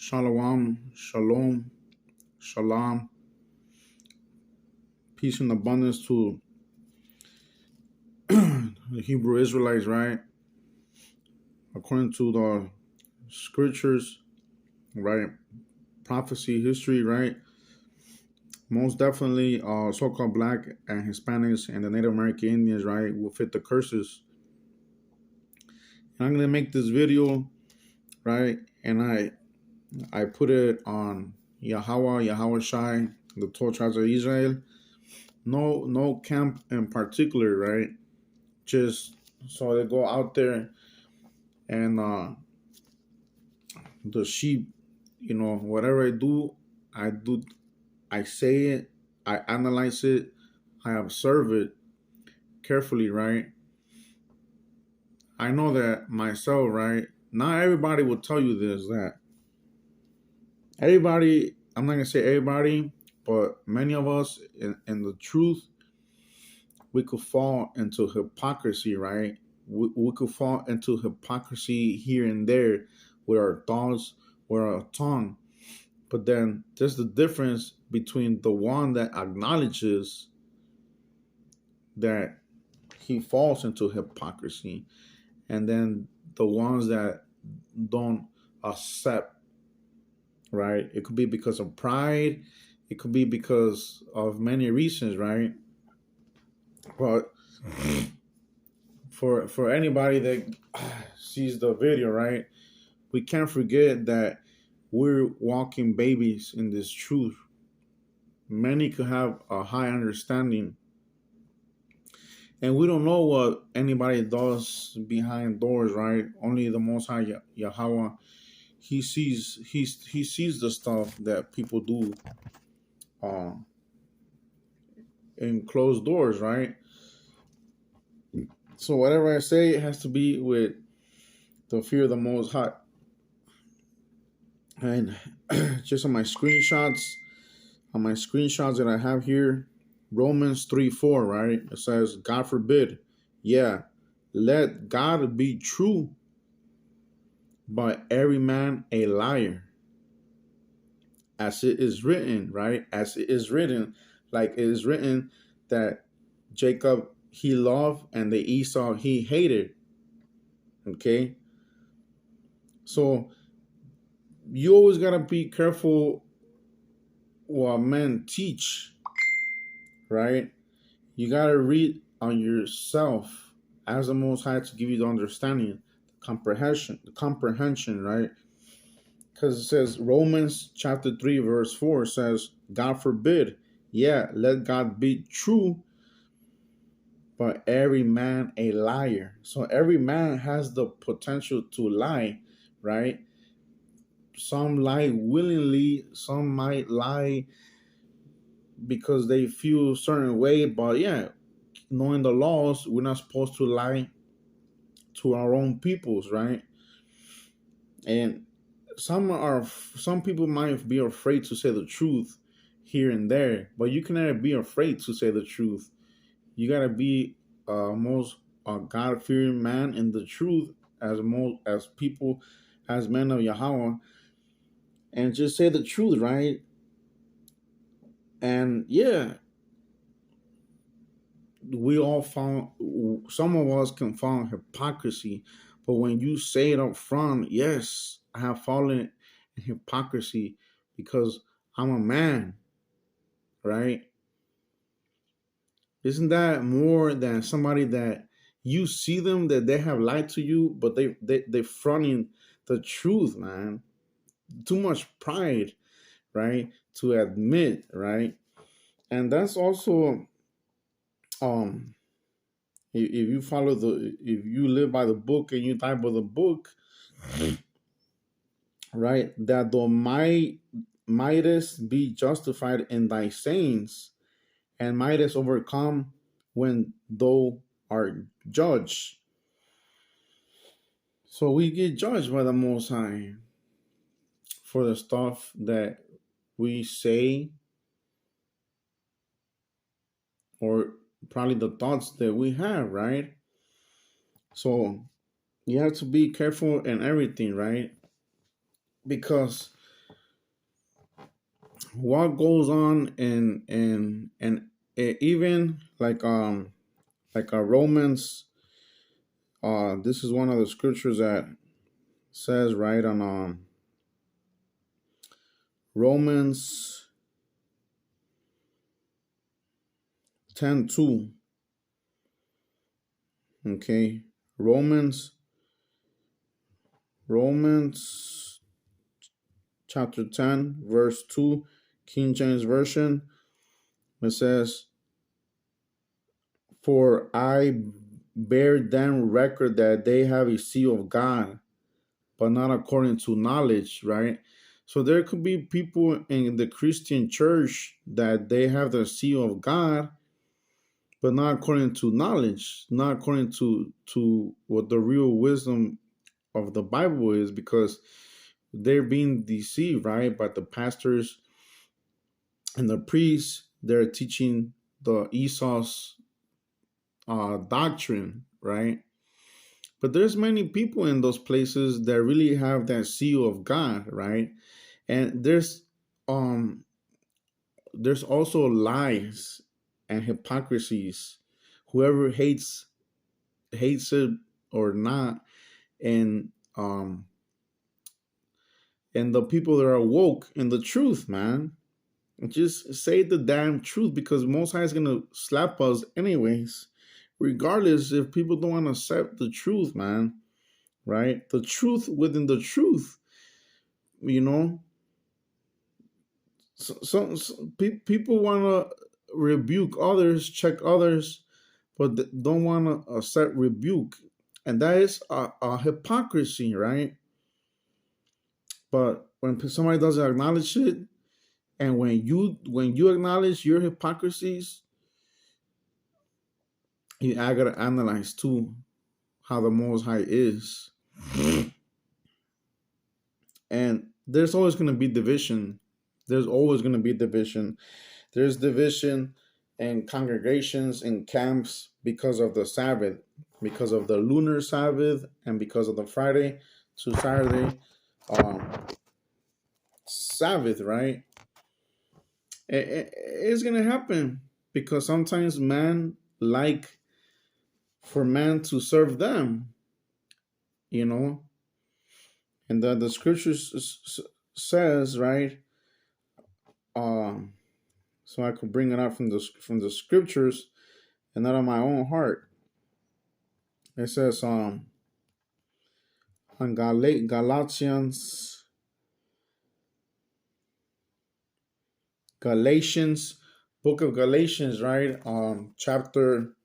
Shalom, shalom, shalom. Peace and abundance to the Hebrew Israelites, right? According to the scriptures, right? Prophecy, history, right? Most definitely, so-called Black and Hispanics and the Native American Indians, right, will fit the curses. And I'm gonna make this video, right? And I put it on Yahweh Shai, the 12 tribes of Israel. No camp in particular, right? Just so they go out there and the sheep, whatever I say it, I analyze it, I observe it carefully, right? I know that myself, right? Not everybody will tell you this, that everybody, I'm not gonna say everybody, but many of us in the truth, we could fall into hypocrisy, right? We could fall into hypocrisy here and there with our thoughts, with our tongue. But then there's the difference between the one that acknowledges that he falls into hypocrisy and then the ones that don't accept, right? It could be because of pride. It could be because of many reasons, right? But for anybody that sees the video, right, we can't forget that we're walking babies in this truth. Many could have a high understanding, and we don't know what anybody does behind doors, right? Only the Most High Yahweh, he sees the stuff that people do in closed doors, right? So whatever I say, it has to be with the fear of the Most High. And just on my screenshots that I have here, Romans 3:4, right? It says, God forbid, yeah, let God be true, but every man a liar. As it is written, right? As it is written, like it is written that Jacob he loved and the Esau he hated. Okay? So you always gotta be careful what men teach, right? You gotta read on yourself as the Most High to give you the understanding, the comprehension, right? Because it says Romans chapter 3 verse 4 says, God forbid, yeah, let God be true, but every man a liar. So every man has the potential to lie, right? Some lie willingly, some might lie because they feel a certain way, but yeah, knowing the laws, we're not supposed to lie to our own peoples, right? And some people might be afraid to say the truth here and there, but you can never be afraid to say the truth. You gotta be most God-fearing man in the truth as people, as men of Yahweh, and just say the truth, right? And yeah, we all found, some of us can find hypocrisy, but when you say it up front, yes, I have fallen in hypocrisy because I'm a man, right? Isn't that more than somebody that you see them that they have lied to you, but they fronting the truth, man? Too much pride, right? To admit, right? And that's also if you live by the book and you die by the book, right? That thou mightest be justified in thy sayings, and mightest overcome when thou art judged. So we get judged by the Most High for the stuff that we say, or probably the thoughts that we have, right? So you have to be careful in everything, right? Because what goes on even like Romans. This is one of the scriptures that says right on Romans 10:2. Okay, Romans chapter 10 verse 2, King James Version. It says, "For I bear them record that they have a seal of God, but not according to knowledge," right? So there could be people in the Christian church that they have the seal of God, but not according to knowledge, not according to what the real wisdom of the Bible is, because they're being deceived, right, by the pastors and the priests. They're teaching the Esau's doctrine, right? But there's many people in those places that really have that seal of God, right? And there's also lies and hypocrisies. Whoever hates it or not, and the people that are woke in the truth, man. Just say the damn truth, because Most High is gonna slap us anyways, regardless if people don't want to accept the truth, man. Right? The truth within the truth, you know. People want to rebuke others, check others, but don't want to accept rebuke, and that is a hypocrisy, right? But when somebody doesn't acknowledge it, and when you acknowledge your hypocrisies, I gotta analyze too how the Most High is, and there's always gonna be division. There's always gonna be division. There's division in congregations, in camps, because of the Sabbath, because of the lunar Sabbath, and because of the Friday to Saturday Sabbath, right? It's gonna happen because sometimes man like for man to serve them, you know, and the scriptures says, right. So I could bring it out from the scriptures and not on my own heart. It says on Galatians, book of Galatians, right? Chapter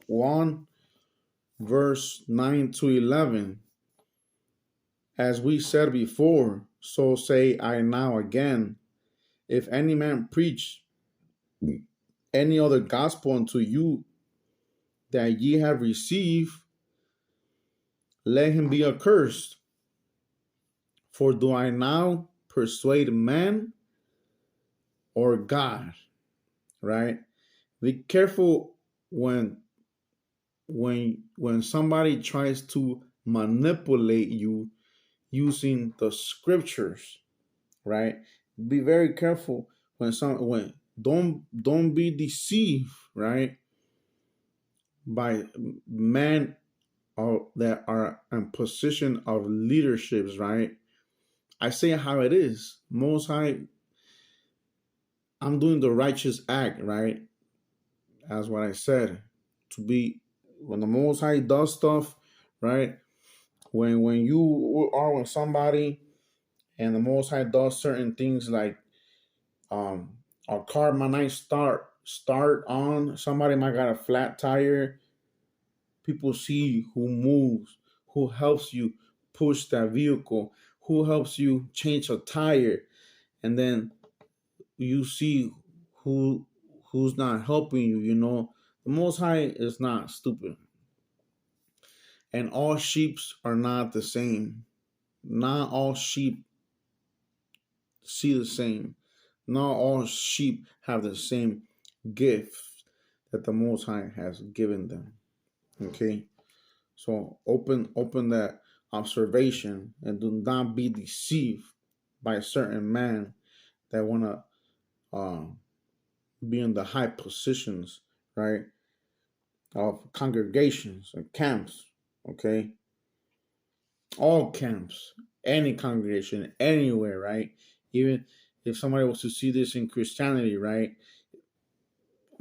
1, verse 9 to 11. As we said before, so say I now again, if any man preach any other gospel unto you that ye have received, let him be accursed. For do I now persuade man or God? Right? Be careful when somebody tries to manipulate you using the scriptures, right? Be very careful when don't be deceived, right, by men that are in position of leaderships, right? I say how it is. Most High, I'm doing the righteous act, right? That's what I said. To be when the Most High does stuff, right? When you are with somebody and the Most High does certain things, like a car might not start on, somebody might got a flat tire. People see who moves, who helps you push that vehicle, who helps you change a tire, and then you see who who's not helping you. You know, the Most High is not stupid, and all sheeps are not the same. Not all sheep see the same. Not all sheep have the same gift that the Most High has given them. Okay, so open that observation and do not be deceived by a certain man that wanna be in the high positions, right, of congregations and camps, okay? All camps, any congregation, anywhere, right? Even if somebody was to see this in Christianity, right?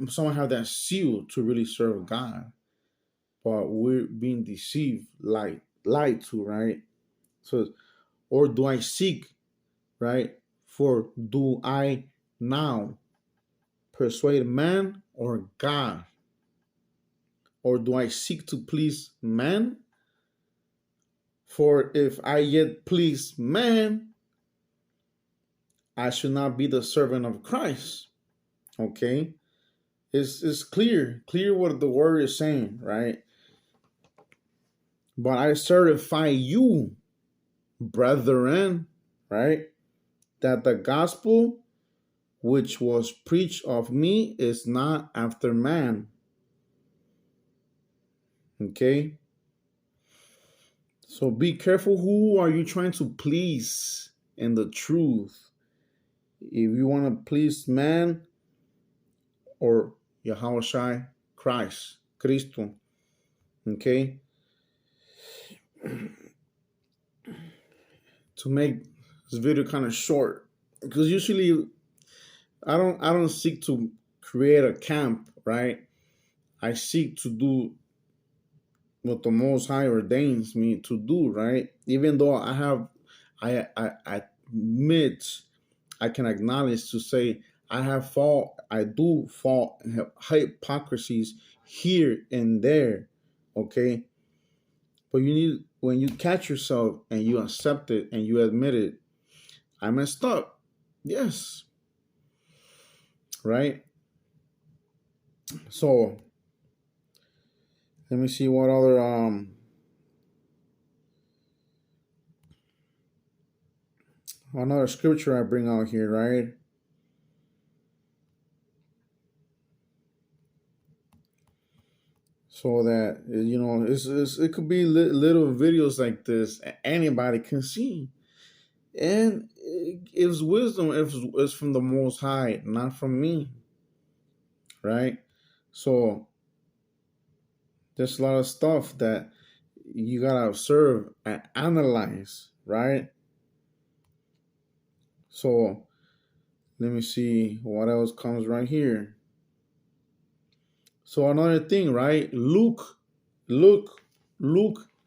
Someone have that seal to really serve God, but we're being deceived, lied to, right? So, or do I seek, right? For do I now persuade man or God? Or do I seek to please man? For if I yet please man, I should not be the servant of Christ. Okay? It's clear what the word is saying, right? But I certify you, brethren, right, that the gospel which was preached of me is not after man. Okay? So be careful, who are you trying to please in the truth? If you want to please man or Yahushua, Christ, Cristo, okay? To make this video kind of short, because usually I don't seek to create a camp, right? I seek to do what the Most High ordains me to do, right? Even though I admit, I can acknowledge to say I do fall, have hypocrisies here and there, okay? But you need, when you catch yourself and you accept it and you admit it, I messed up, yes, right? So let me see what other another scripture I bring out here, right? So that, you know, it could be little videos like this anybody can see, and it's wisdom. It's from the Most High, not from me, right? So there's a lot of stuff that you gotta observe and analyze, right? So let me see what else comes right here. So another thing, right? Luke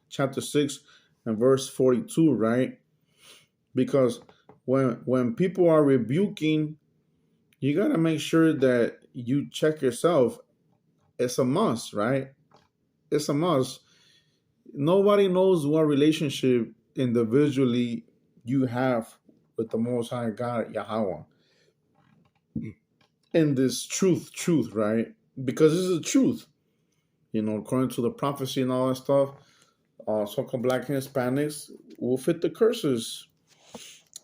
chapter 6 and verse 42, right? Because when people are rebuking, you got to make sure that you check yourself. It's a must, right? It's a must. Nobody knows what relationship individually you have with the Most High God, Yahweh, in this truth, right? Because this is the truth, you know, according to the prophecy and all that stuff. So-called Black and Hispanics will fit the curses.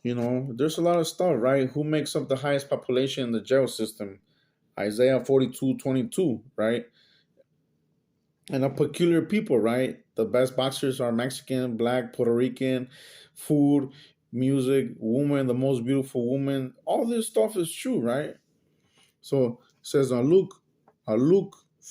You know, there's a lot of stuff, right? Who makes up the highest population in the jail system? Isaiah 42:22, right? And a peculiar people, right? The best boxers are Mexican, Black, Puerto Rican, food, music, woman, the most beautiful woman. All this stuff is true, right? So it says on Luke